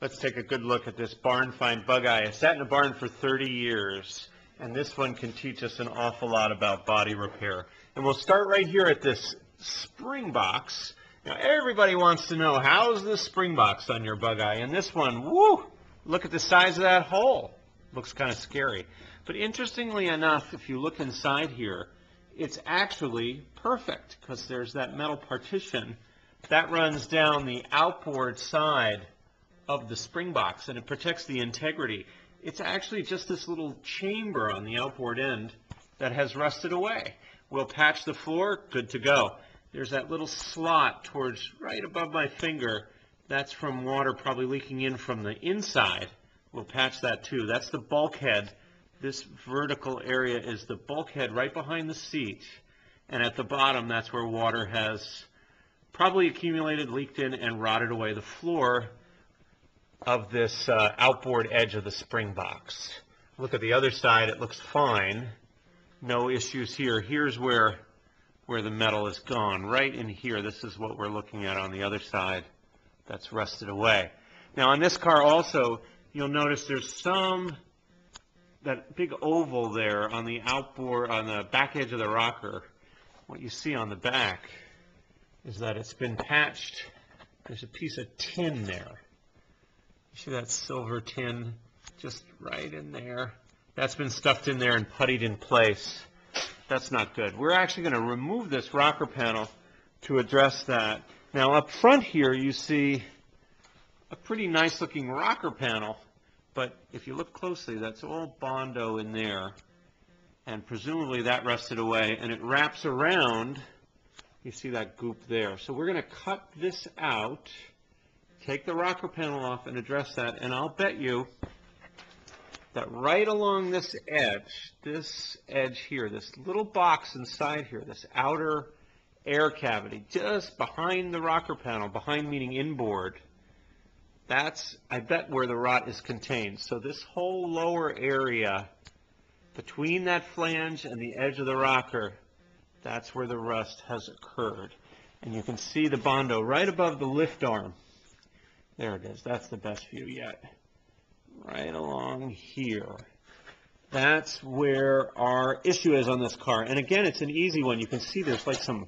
Let's take a good look at this barn find bug eye. I sat in a barn for 30 years, and this one can teach us an awful lot about body repair. And we'll start right here at this spring box. Now everybody wants to know, how's the spring box on your bug eye? And this one, whoo, look at the size of that hole. Looks kind of scary. But interestingly enough, if you look inside here, it's actually perfect because there's that metal partition that runs down the outboard side of the spring box, and it protects the integrity. It's actually just this little chamber on the outboard end that has rusted away. We'll patch the floor, good to go. There's that little slot towards right above my finger. That's from water probably leaking in from the inside. We'll patch that too. That's the bulkhead. This vertical area is the bulkhead right behind the seat. And at the bottom, that's where water has probably accumulated, leaked in, and rotted away the floor of this outboard edge of the spring box. Look at the other side. It looks fine. No issues here. Here's where the metal is gone. Right in here. This is what we're looking at on the other side. That's rusted away. Now on this car also, you'll notice there's that big oval there on the outboard, on the back edge of the rocker. What you see on the back is that it's been patched. There's a piece of tin there. You see that silver tin just right in there? That's been stuffed in there and puttied in place. That's not good. We're actually going to remove this rocker panel to address that. Now up front here you see a pretty nice looking rocker panel, but if you look closely, that's all Bondo in there, and presumably that rusted away, and it wraps around. You see that goop there. So we're going to cut this out, take the rocker panel off and address that, and I'll bet you that right along this edge here, this little box inside here, this outer air cavity, just behind the rocker panel, behind meaning inboard, that's, I bet, where the rot is contained. So this whole lower area between that flange and the edge of the rocker, that's where the rust has occurred. And you can see the Bondo right above the lift arm. There it is. That's the best view yet. Right along here. That's where our issue is on this car. And again, it's an easy one. You can see there's like some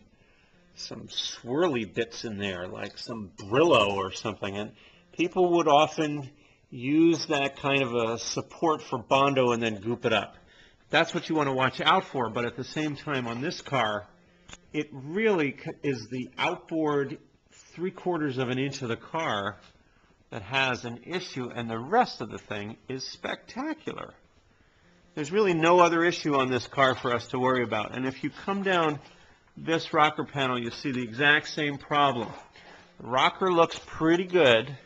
swirly bits in there, like some Brillo or something. And people would often use that kind of a support for Bondo and then goop it up. That's what you want to watch out for. But at the same time, on this car, it really is the outboard 3/4 of an inch of the car that has an issue, and the rest of the thing is spectacular. There's really no other issue on this car for us to worry about. And if you come down this rocker panel, you see the exact same problem. The rocker looks pretty good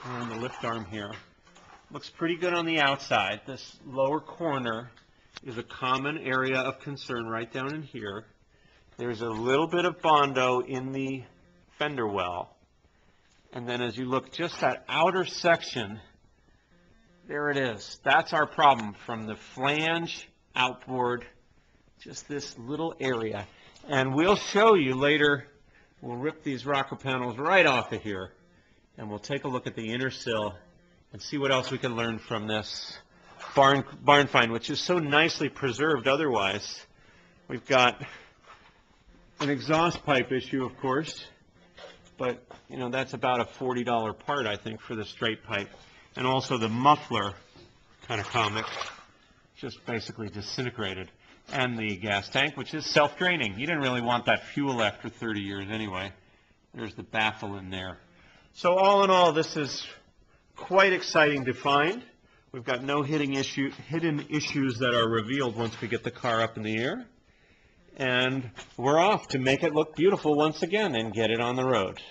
on the lift arm here. Looks pretty good on the outside. This lower corner is a common area of concern right down in here. There's a little bit of Bondo in the fender well. And then as you look just that outer section, there it is. That's our problem from the flange outboard, just this little area. And we'll show you later, we'll rip these rocker panels right off of here, and we'll take a look at the inner sill and see what else we can learn from this barn find, which is so nicely preserved otherwise. We've got an exhaust pipe issue, of course. But, you know, that's about a $40 part, I think, for the straight pipe. And also the muffler, kind of comic, just basically disintegrated. And the gas tank, which is self-draining. You didn't really want that fuel after 30 years anyway. There's the baffle in there. So all in all, this is quite exciting to find. We've got no hidden issues that are revealed once we get the car up in the air. And we're off to make it look beautiful once again and get it on the road.